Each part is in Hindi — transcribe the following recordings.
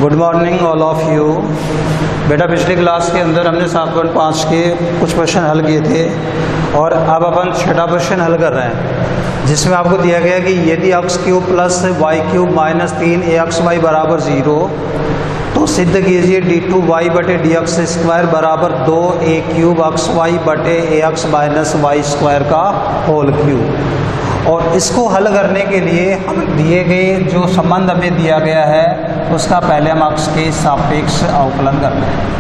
Good morning all of you. बेटा पिछली क्लास के अंदर हमने 7.5 के कुछ क्वेश्चन हल किए थे और अब अपन छठा क्वेश्चन हल कर रहे हैं, जिसमें आपको दिया गया कि यदि x cube plus y cube minus 3axy बराबर 0 तो सिद्ध कीजिए d2y बटे dx स्क्वायर बराबर 2a क्यूब xy बटे ax माइनस वाई स्क्वायर का होल क्यूब। और इसको हल करने के लिए हम दिए गए जो संबंध हमें दिया गया है उसका पहले हम अक्ष के सापेक्ष अवकलन कर रहे हैं।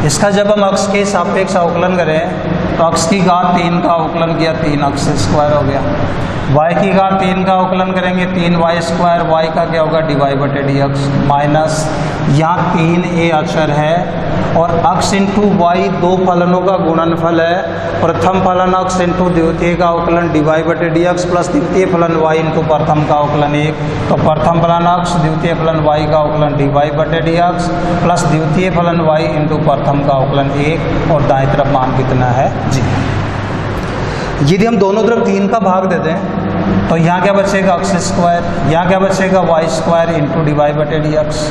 इसका जब हम अक्ष के सापेक्ष अवकलन करें तो अक्ष की घात 3 का अवकलन किया 3x स्क्वायर हो गया। y की घात 3 का अवकलन करेंगे 3y स्क्वायर, y का क्या होगा dy बटे dx माइनस यहाँ 3a अक्षर है और अक्ष इंटू वाई दो फलनों का गुणनफल है। प्रथम फलन अक्ष इंटू द्वितीय का अवकलन dy बटे dx प्लस द्वितीय फलन y इंटू प्रथम का अवकलन 1। तो प्रथम फलन अक्ष द्वितीय फलन y का अवकलन dy बटे dx प्लस द्वितीय फलन y इंटू प्रथम का अवकलन 1 और दाएं तरफ मान कितना है जी। यदि हम दोनों तरफ 3 का भाग दे दें तो यहाँ क्या बचेगा एक्स स्क्वायर, यहाँ क्या बचेगा वाई स्क्वायर इंटू dy बटे dx।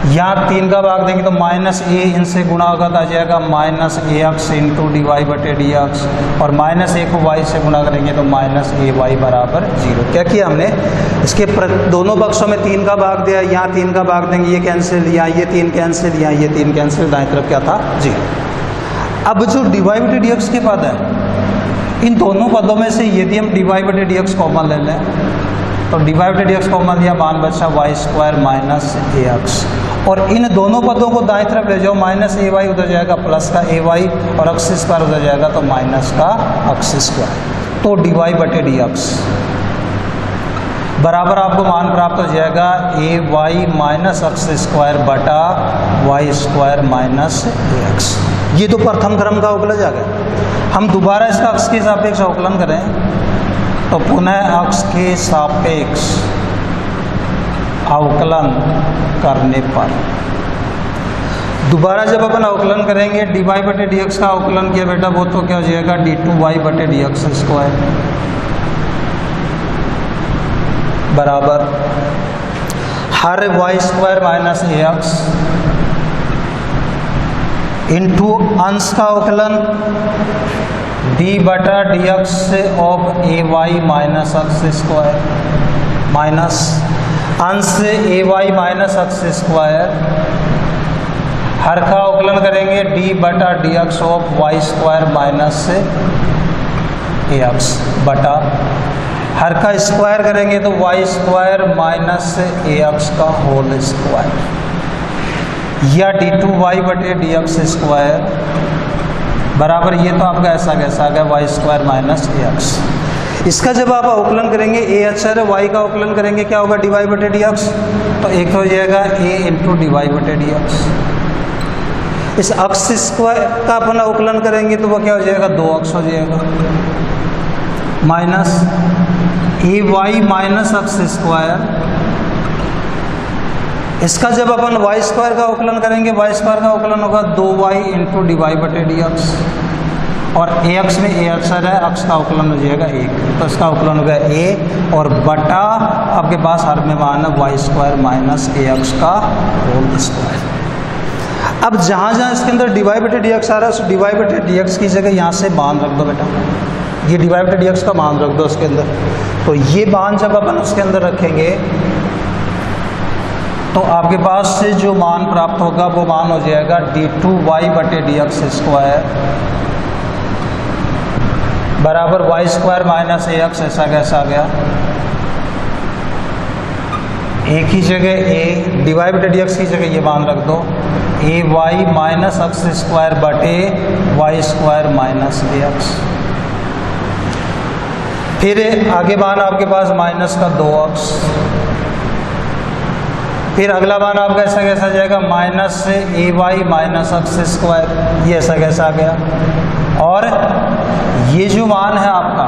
यहाँ 3 का भाग देंगे तो माइनस a इनसे गुणा होगा तो आ जाएगा माइनस ax इंटू dy बटे dx और माइनस a को y से गुणा करेंगे तो माइनस ay बराबर 0। क्या किया हमने, इसके दोनों पक्षों में 3 का भाग दिया, यहाँ 3 का भाग देंगे, ये कैंसिल, यहाँ ये 3 कैंसिल, यहाँ ये 3 कैंसिल, दाएं तरफ क्या था 0। अब जो dy बटे dx के पद है इन दोनों पदों में से यदि हम dy बटे dx कॉमन ले लें तो dy बटे dx कॉमन लिया, मान बचा वाई स्क्वायर माइनस ax और इन दोनों पदों को दाएं तरफ ले जाओ, माइनस ay उधर जाएगा प्लस का ay और एक्स स्क्वायर उधर जाएगा तो माइनस का एक्स स्क्वायर। तो dy बटे dx बराबर आपको मान प्राप्त हो जाएगा ay माइनस एक्स स्क्वायर बटा वाई स्क्वायर माइनस ax। ये तो प्रथम क्रम का अवकलज आ गया। हम दोबारा इसका अक्ष के सापेक्ष अवकलन करें तो पुनः अक्ष के सापेक्ष अवकलन करने पर दोबारा जब अपन अवकलन करेंगे dy बटे dx का अवकलन किया बेटा वो तो क्या हो जाएगा d2y बटे dx स्क्वायर बराबर हर y square minus ax into अंश का अवकलन d बटा dx of ay minus x square minus अंश ay माइनस एक्स स्क्वायर हर का अवकलन करेंगे d बटा dx of y square minus ax बटा हर का स्क्वायर करेंगे तो वाई स्क्वायर माइनस ax का होल स्क्वायर या d2y बटे dx स्क्वायर बराबर ये तो आपका ऐसा कैसा आ गया वाई स्क्वायर माइनस ax। इसका जब आप अवकलन करेंगे a अक्षर है, y का अवकलन करेंगे क्या होगा dy बटे dx तो एक हो जाएगा a इंटू dy बटे dx। इस अक्ष स्क्वायर का अपन अवकलन करेंगे तो वह क्या हो जाएगा 2x हो जाएगा minus ay minus x square. इसका जब अपन वाई स्क्वायर का अवकलन करेंगे वाई स्क्वायर का अवकलन होगा 2y इंटू dy बटे dx और ax में a अक्षर है, अक्ष का अवकलन हो जाएगा 1 तो इसका अवकलन हो गया a और बटा आपके पास हर में मान है वाई स्क्वायर माइनस ax का होल स्क्वायर। अब जहाँ जहाँ इसके अंदर dy बटे dx आ रहा है उस dy बटे dx की जगह यहाँ से मान रख दो बेटा, ये dy बटे dx का मान रख दो उसके अंदर। तो ये मान जब अपन उसके अंदर रखेंगे तो आपके पास से जो मान प्राप्त होगा वो मान हो जाएगा d2y बटे dx स्क्वायर बराबर वाई स्क्वायर माइनस ax ऐसा कैसा आ गया, एक ही जगह a dy बटे dx की जगह ये मान रख दो ay माइनस एक्स स्क्वायर बटे वाई स्क्वायर माइनस ax। फिर आगे मान आपके पास माइनस का 2x, फिर अगला मान आपका ऐसा कैसा जाएगा माइनस से ay माइनस एक्स स्क्वायर, ये ऐसा कैसा आ गया। और ये जो मान है आपका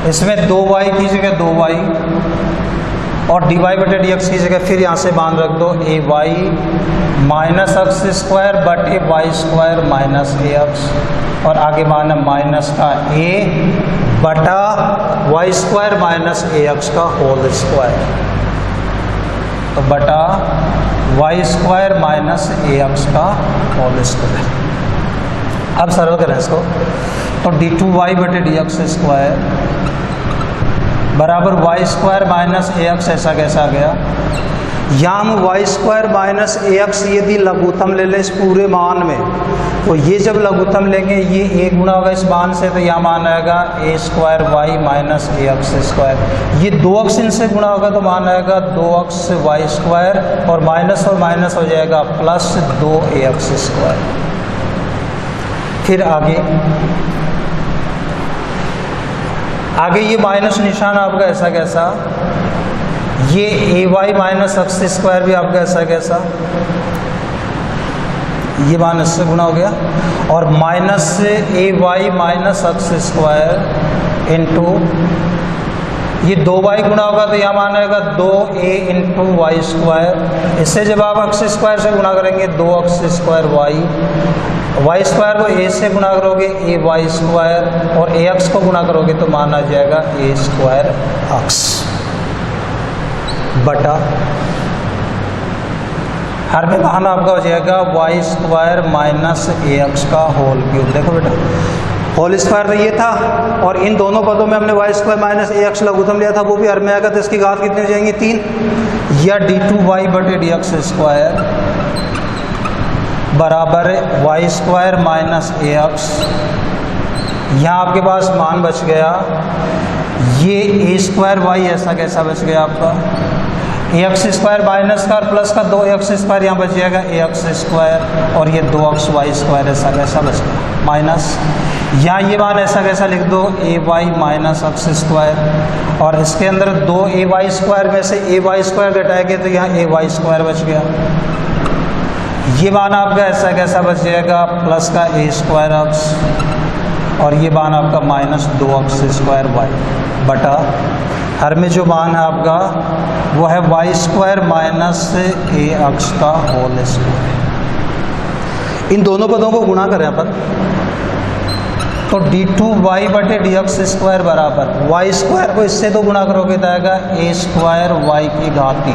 इसमें 2y की जगह 2y और dy बटे डी एक्स की जगह फिर यहाँ से मान रख दो ए वाई माइनस एक्स स्क्वायर बटे वाई स्क्वायर माइनस ए एक्स, और आगे मान है माइनस का ए बटा वाई स्क्वायर माइनस ए एक्स का होल स्क्वायर, तो बटा वाई स्क्वायर माइनस ए एक्स का होल स्क्वायर। अब सरल करें इसको, तो डी टू वाई बटे डी एक्स स्क्वायर बराबर वाई स्क्वायर माइनस ए एक्स, ऐसा कैसा आ गया। यहाँ हम वाई स्क्वायर माइनस ए एक्स यदि लघुत्तम ले लें इस पूरे मान में, तो ये जब लघुत्तम लेंगे ये ए गुणा होगा इस मान से, तो यहाँ मान आएगा ए स्क्वायर वाई माइनस ए एक्स स्क्वायर। ये 2 अक्स इनसे गुणा होगा तो मान आएगा 2 अक्स वाई स्क्वायर, और माइनस हो जाएगा प्लस 2 ए एक्स स्क्वायर। फिर आगे ये माइनस निशान आपका ऐसा कैसा, ये ए वाई माइनस एक्स स्क्वायर भी आपका ऐसा कैसा, ये माइनस से गुणा हो गया, और माइनस से a y minus x square into ये 2y गुणा होगा तो यहाँ मान आएगा 2a इंटू वाई स्क्वायर। इससे जब आप एक्स स्क्वायर से गुणा करेंगे 2 एक्स स्क्वायर वाई स्क्वायर को a से गुणा करोगे ए वाई स्क्वायर, और ए एक्स को गुणा करोगे तो मान आ जाएगा ए स्क्वायर एक्स बटा हर में मान आपका हो जाएगा वाई स्क्वायर माइनस ए एक्स का होल क्यूब। देखो बेटा होल स्क्वायर तो ये था, और इन दोनों पदों में हमने वाई स्क्वायर माइनस ए एक्स लघुत्तम लिया था, वो भी हर में आएगा, तो इसकी घात कितनी हो जाएंगी 3, या डी टू वाई बटे डी एक्स स्क्वायर बराबर वाई स्क्वायर माइनस ए एक्स। यहाँ आपके पास मान बच गया ये ए स्क्वायर वाई, ऐसा कैसा बच गया आपका ए एक्स स्क्वायर माइनस का और प्लस का 2 एक्स स्क्वायर, यहाँ बच जाएगा ए एक्स स्क्वायर, और ये 2 एक्स वाई स्क्वायर, ऐसा कैसा बच गया माइनस। यहाँ ये मान ऐसा कैसा लिख दो ए वाई माइनस एक्स स्क्वायर, और इसके अंदर 2 ए वाई स्क्वायर में से ए वाई स्क्वायर घटाएंगे तो यहाँ ए वाई स्क्वायर बच गया। ये मान आपका ऐसा कैसा बच जाएगा प्लस का ए स्क्वायर एक्स, और ये मान आपका माइनस 2 एक्स स्क्वायर वाई बटा हर में जो मान है आपका वो है वाई स्क्वायर माइनस ए एक्स का होल स्क्वायर। इन दोनों पदों को गुणा करें अपन, तो डी टू वाई बटे डी एक्स स्क्वायर बराबर वाई स्क्वायर को इससे तो गुणा करोगे तो आएगा ए स्क्वायर वाई की घात 3,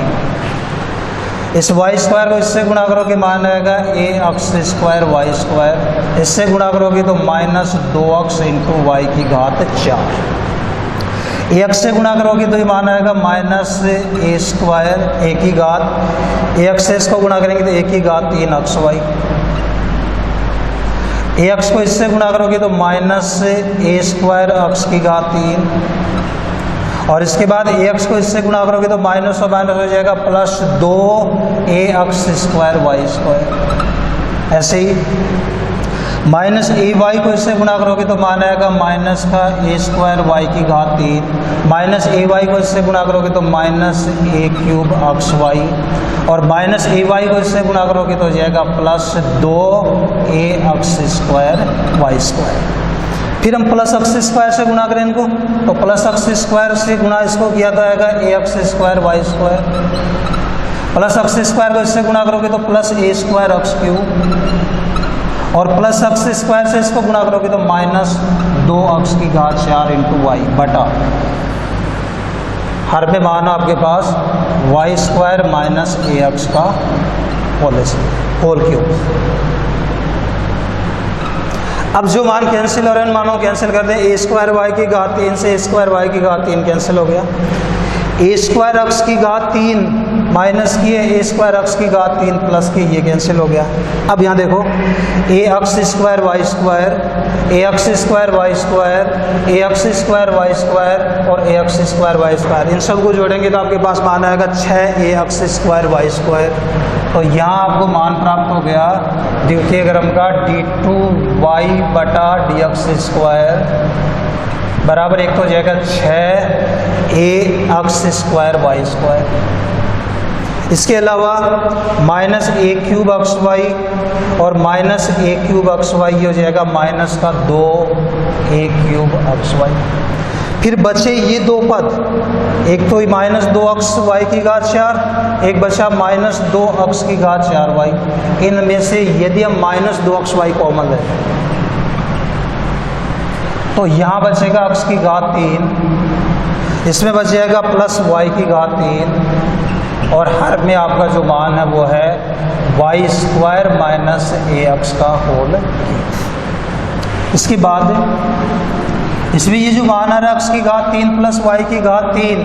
इस वाई स्क्वायर को इससे गुणा करोगे मान आएगा a x square y square, इससे गुणा करोगे तो माइनस 2 एक्स इंटू वाई की घात 4। ए एक्स से गुणा करोगे तो ये मान आएगा माइनस ए स्क्वायर ए की घात, ए एक्स से इसको गुणा करेंगे तो ए की घात 3 एक्स वाई, ए एक्स को इससे गुणा करोगे तो माइनस ए स्क्वायर एक्स की घात 3, और इसके बाद ए एक्स को इससे गुणा करोगे तो माइनस और माइनस हो जाएगा प्लस 2 ए एक्स स्क्वायर वाई स्क्वायर। ऐसे ही माइनस ए वाई को इससे गुणा करोगे तो मान आएगा माइनस का ए स्क्वायर वाई की घात 3, माइनस ए वाई को इससे गुणा करोगे तो माइनस ए क्यूब एक्स वाई, और माइनस ए वाई को इससे गुणा करोगे तो हो जाएगा प्लस 2 ए एक्स स्क्वायर वाई स्क्वायर। फिर हम प्लस एक्स स्क्वायर से गुणा करें इनको, तो प्लस एक्स स्क्वायर से गुणा इसको किया तो आएगा a x square y square, plus x square को इससे गुणा करोगे तो plus a square x cube, और प्लस एक्स स्क्वायर से इसको गुणा करोगे तो माइनस 2 एक्स की घात 4 इंटू वाई बटा हर में मान आपके पास वाई स्क्वायर माइनस ए एक्स का होल क्यूब। अब जो मान कैंसिल हो रहे हैं इन मानों कैंसिल कर दें, ए स्क्वायर वाई की घात 3 से ए स्क्वायर वाई की घात 3 कैंसिल हो गया, ए स्क्वायर एक्स की घात 3 माइनस की है ए स्क्वायर एक्स की घात 3 प्लस की, ये कैंसिल हो गया। अब यहाँ देखो ए एक्स स्क्वायर वाई स्क्वायर, ए एक्स स्क्वायर वाई स्क्वायर, ए एक्स स्क्वायर वाई स्क्वायर और ए एक्स स्क्वायर वाई स्क्वायर, इन सब को जोड़ेंगे तो आपके पास मान आएगा 6 ए एक्स स्क्वायर वाई स्क्वायर। तो यहाँ आपको मान प्राप्त हो गया द्वितीय क्रम का d2 वाई बटा डी एक्स स्क्वायर बराबर एक तो हो जाएगा 6 ए एक्स स्क्वायर वाई स्क्वायर। इसके अलावा माइनस ए क्यूब एक्स वाई और माइनस ए क्यूब एक्स वाई हो जाएगा माइनस का 2 ए क्यूब एक्स वाई। फिर बचे ये दो पद, एक तो -2x y की घात 4, एक बचा -2x की घात 4y। इनमें से यदि हम -2x y कॉमन लें तो यहाँ बचेगा x की घात 3, इसमें बच जाएगा प्लस y की घात 3, और हर में आपका जो मान है वो है y² - ax का होल। इसके बाद इसमें ये जो मान आ रहा है x की घात 3 प्लस y की घात 3,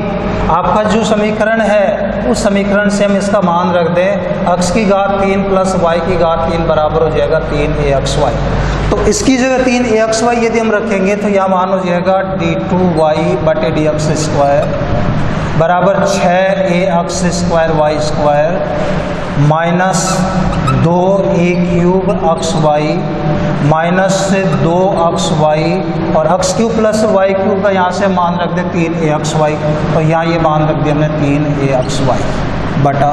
आपका जो समीकरण है उस समीकरण से हम इसका मान रख दें, x की घात 3 प्लस y की घात 3 बराबर हो जाएगा 3axy। तो इसकी जगह 3axy यदि हम रखेंगे तो यहाँ मान हो जाएगा d2y/dx² बराबर 6ax² y² minus 2a³ xy minus 2xy और x³ प्लस y³ का यहाँ से मान रख दे 3axy। तो यहाँ ये मान रख दिया हमने 3axy बटा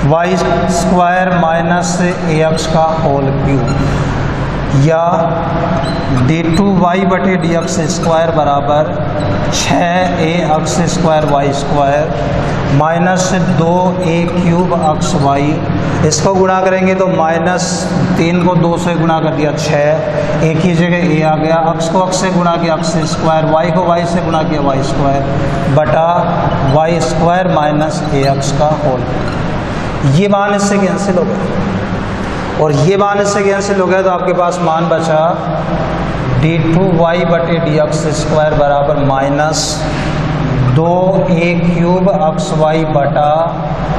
y² माइनस ax का होल क्यूब, या d2y/dx² बराबर 6ax² y² minus 2a³ xy। इसको गुणा करेंगे तो -3 को 2 से गुणा कर दिया 6, एक ही जगह a आ गया, x को x से गुणा किया x², y को y से गुणा किया y² बटा y² माइनस ax का होल। ये मान इससे कैंसिल हो गया और ये मान इससे कैंसिल हो गया, तो आपके पास मान बचा d2y/dx² बराबर माइनस 2a³ xy बटा,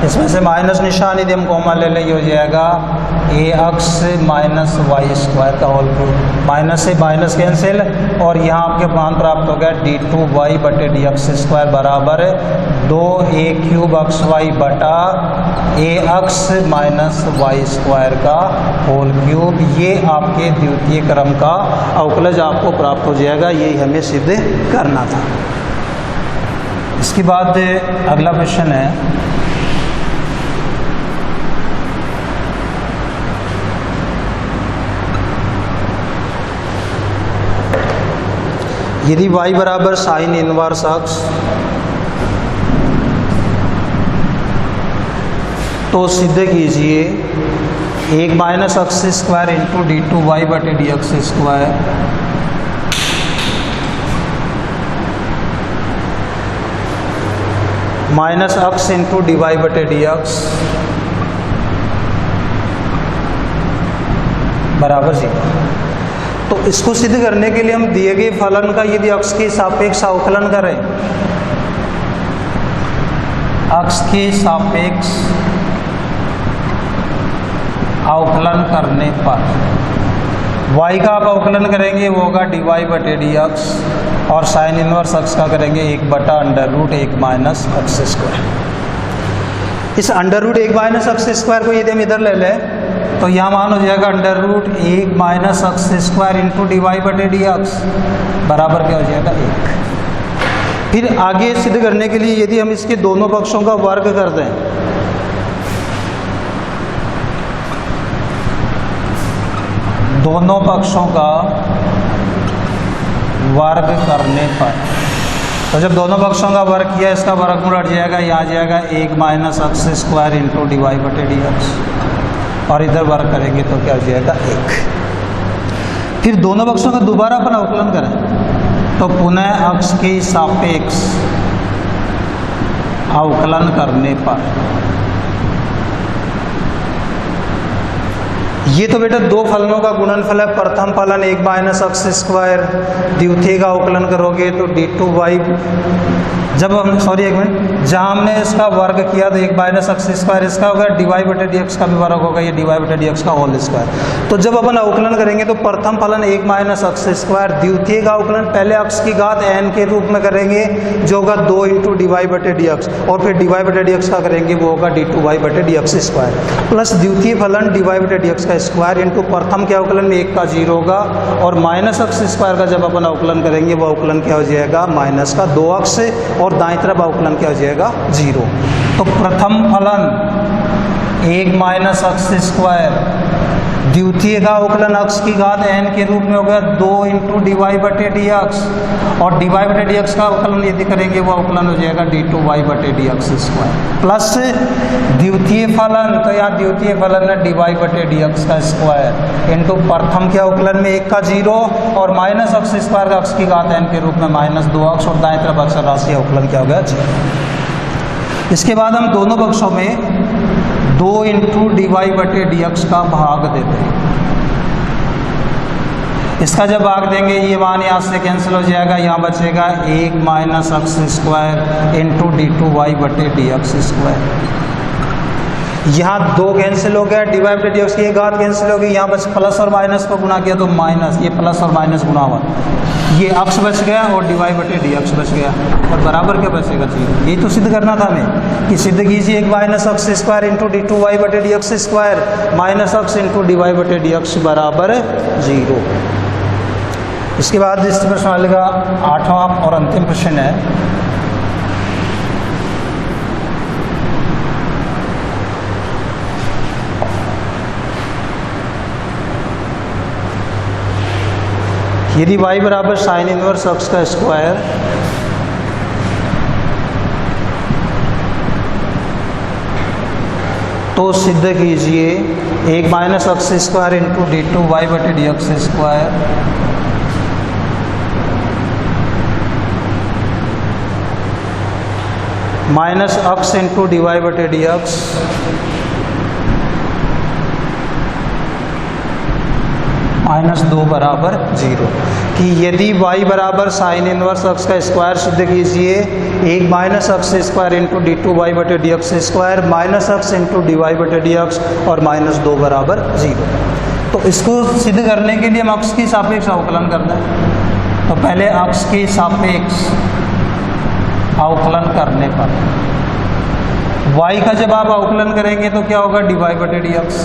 इसमें से माइनस निशान यदि हम कॉमन ले लें ये हो जाएगा ax माइनस y² का होल क्यूब, माइनस से माइनस कैंसिल, और यहाँ आपके मान प्राप्त हो गया d2y/dx² बराबर 2a³ xy बटा ax माइनस y² का होल क्यूब। ये आपके द्वितीय क्रम का अवकलज आपको प्राप्त हो जाएगा, यही हमें सिद्ध करना था। इसके बाद अगला क्वेश्चन है, यदि y बराबर साइन इनवर्स x तो सिद्ध कीजिए 1 minus x² into d2y/dx² minus x into dy/dx बराबर 0। तो इसको सिद्ध करने के लिए हम दिए गए फलन का यदि x के सापेक्ष अवकलन करें, x के सापेक्ष अवकलन करने पर y का आप अवकलन करेंगे वो होगा dy/dx, और साइन इनवर्स x का करेंगे 1/√1 माइनस x²। इस √1 माइनस x² को यदि हम इधर ले लें तो यहाँ मान हो जाएगा √1 माइनस x² इंटू dy/dx बराबर क्या हो जाएगा 1। फिर आगे सिद्ध करने के लिए यदि हम इसके दोनों पक्षों का वर्ग कर दें, दोनों पक्षों का वर्ग करने पर, तो जब दोनों पक्षों का वर्ग किया इसका वर्गमूल हट जाएगा, यहाँ आ जाएगा 1 माइनस x² इंटू dy/dx, और इधर वर्ग करेंगे तो क्या हो जाएगा 1। फिर दोनों पक्षों का दोबारा अपन अवकलन करें तो पुनः x के सापेक्ष अवकलन करने पर, ये तो बेटा दो फलनों का गुणनफल है। प्रथम फलन 1 माइनस x², द्वितीय का अवकलन करोगे तो d2y, जब हम एक मिनट, जहाँ हमने इसका वर्ग किया तो 1 माइनस x² इसका होगा, dy/dx का भी वर्ग होगा, ये dy/dx का होल स्क्वायर। तो जब अपन अवकलन करेंगे तो प्रथम फलन 1 माइनस x², द्वितीय का अवकलन पहले x की घात n के रूप में करेंगे जो होगा 2 इंटू dy/dx, और फिर dy/dx का करेंगे वो होगा d2y/dx² प्लस द्वितीय फलन dy/dx का स्क्वायर इंटू प्रथम के अवकलन में 1 का 0 होगा, और माइनस x² का जब अपन अवकलन करेंगे वो अवकलन क्या हो जाएगा माइनस का 2x, और दाईं तरफ अवकलन क्या हो जाएगा 0। तो प्रथम फलन 1 माइनस x², द्वितीय का अवकलन अक्स की घात n के रूप में हो गया 2 इंटू डी वाई बटे डी एक्स, और डी वाई बटे डी एक्स का अवकलन यदि करेंगे वो अवकलन हो जाएगा डी टू वाई बटे डी एक्स स्क्वायर, प्लस द्वितीय फलन, तो यहाँ द्वितीय फलन है डी वाई बटे डी एक्स का स्क्वायर इंटू प्रथम के अवकलन में 1 का 0 और माइनस अक्स स्क्वायर का अक्स की घात n के रूप में माइनस 2 अक्स, और दाएं तरफ अक्षर राशि अवकलन क्या हो गया 0। इसके बाद हम दोनों पक्षों में 2 इंटू डी वाई बटे डी एक्स का भाग देते हैं। इसका जब भाग देंगे ये मान यहाँ से कैंसिल हो जाएगा, यहाँ बचेगा 1 minus x square into d two y बटे डी एक्स स्क्वायर। यहाँ 2 कैंसिल हो गया, डी वाई बटे डी एक्स की एक घात कैंसिल हो गई, यहाँ बस प्लस और माइनस को गुणा किया तो माइनस, ये प्लस और माइनस गुणा हुआ, ये अक्स बच गया और डी वाई बटे डी एक्स बच गया, और बराबर क्या बचेगा चाहिए, यही तो सिद्ध करना था हमें कि सिद्ध कीजिए 1 minus x square into d two y बटे d x square minus x into d y बटे डी एक्स बराबर 0। इसके बाद इस प्रश्न वाले का 8वां और अंतिम प्रश्न है, यदि y बराबर साइन इनवर्स एक्स का स्क्वायर तो सिद्ध कीजिए 1 minus x square into d two y बटे d x square minus x into d y बटे डी एक्स माइनस 2 बराबर 0, कि यदि y बराबर साइन इनवर्स एक्स का स्क्वायर सिद्ध कीजिए 1 minus x square into d two y बटे d x square minus x into d y बटे डी एक्स और माइनस 2 बराबर 0। तो इसको सिद्ध करने के लिए हम अक्ष की सापेक्ष अवकलन करते हैं। तो पहले अक्ष की सापेक्ष अवकलन करने पर y का जब आप अवकलन करेंगे तो क्या होगा डी वाई बटे डी एक्स,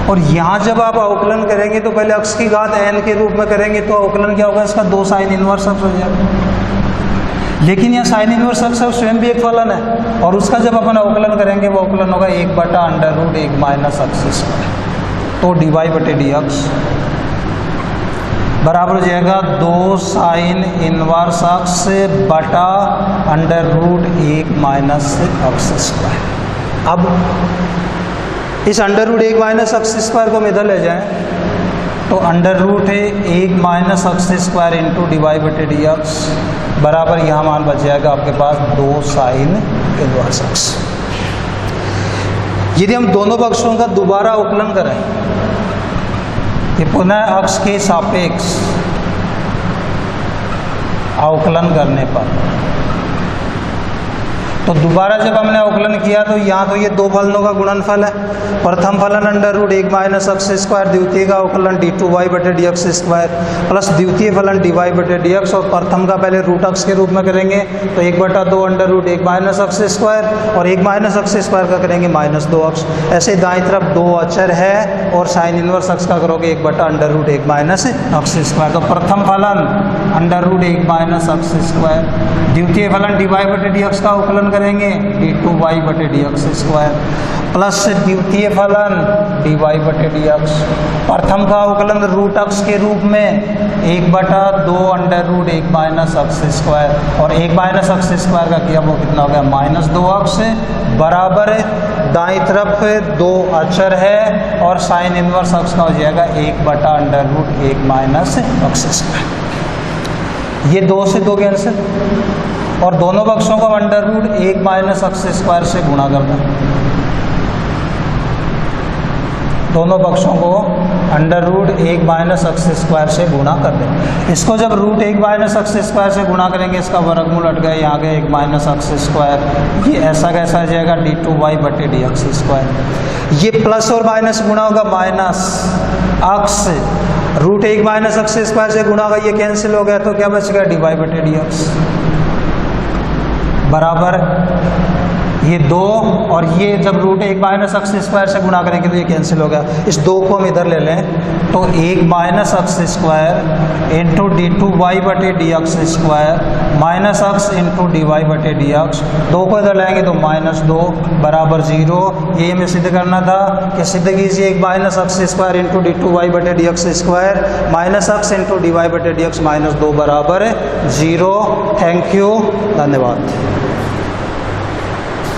और यहाँ जब आप अवकलन करेंगे तो पहले अक्ष की घात n के रूप में करेंगे तो अवकलन क्या होगा इसका 2 साइन इनवर्स एक्स हो जाएगा। लेकिन यहाँ साइन इनवर्स एक्स स्वयं भी एक फलन है, और उसका जब अपन अवकलन करेंगे वो अवकलन होगा 1 बटा under root 1 minus x square, तो डी वाई बटे डी एक्स बराबर हो जाएगा 2 साइन इनवर्स एक्स बटा under root 1 minus x square. अब इस under root 1 minus x square को हम इधर ले जाएं तो अंडर रूट है 1 minus x square into d y बटे डी एक्स बराबर यहाँ मान बच जाएगा आपके पास 2 साइन इनवर्स एक्स। यदि हम दोनों पक्षों का दोबारा अवकलन करें कि पुनः अक्ष के सापेक्ष अवकलन करने पर, तो दोबारा जब हमने अवकलन किया तो यहाँ तो ये 2 फलनों का गुणनफल है। प्रथम फलन under root 1 minus x square, द्वितीय का अवकलन डी टू वाई बटे डी एक्स स्क्वायर प्लस द्वितीय फलन डी वाई बटे डी एक्स, और प्रथम का पहले रूट एक्स के रूप में करेंगे तो 1 बटा 2 under root 1 minus x square, और 1 माइनस एक्स स्क्वायर का करेंगे माइनस 2 एक्स। ऐसे दाईं तरफ 2 अचर है और साइन इनवर्स एक्स का करोगे 1 बटा under root 1 minus x square. तो प्रथम फलन under root 1 minus x square, द्वितीय फलन डी वाई बटे डी एक्स का अवकलन करेंगे डी टू वाई बटे डी एक्स स्क्वायर प्लस द्वितीय फलन डी वाई बटे डी एक्स, प्रथम का अवकलन रूट एक्स के रूप में 1 बटा 2 under root 1 minus x square, और 1 माइनस एक्स स्क्वायर का किया वो कितना हो गया माइनस 2 एक्स बराबर दाईं तरफ 2 अचर है और साइन इनवर्स एक्स का हो जाएगा 1 बटा under root 1 minus x square. ये 2 से 2 कैंसिल, और दोनों पक्षों को under root 1 minus x square से गुणा करना है। दोनों पक्षों को under root 1 minus x square से गुणा कर दें। इसको जब रूट 1 माइनस एक्स स्क्वायर से गुणा करेंगे इसका वर्गमूल हट गया, यहाँ गया 1 माइनस एक्स स्क्वायर, ये ऐसा कैसा आ जाएगा डी टू वाई बटे डी एक्स स्क्वायर। ये प्लस और माइनस गुणा होगा minus x, root 1 minus x square से गुणा होगा, ये कैंसिल हो गया तो क्या बच गया डी वाई बटे डी एक्स बराबर ये 2 और ये जब रूट 1 माइनस अक्स स्क्वायर से गुणा करेंगे तो ये कैंसिल हो गया। इस 2 को हम इधर ले लें तो 1 माइनस अक्स स्क्वायर इंटू d2 y बटे डी एक्स स्क्वायर माइनस अक्स इंटू डी वाई बटे डी एक्स, 2 को इधर लाएंगे तो -2 बराबर 0। ये हमें सिद्ध करना था कि सिद्ध कीजिए 1 माइनस अक्स स्क्वायर इंटू d2 y बटे डी एक्स स्क्वायर माइनस अक्स इंटू डी वाई बटे डी एक्स -2 बराबर 0। थैंक यू, धन्यवाद।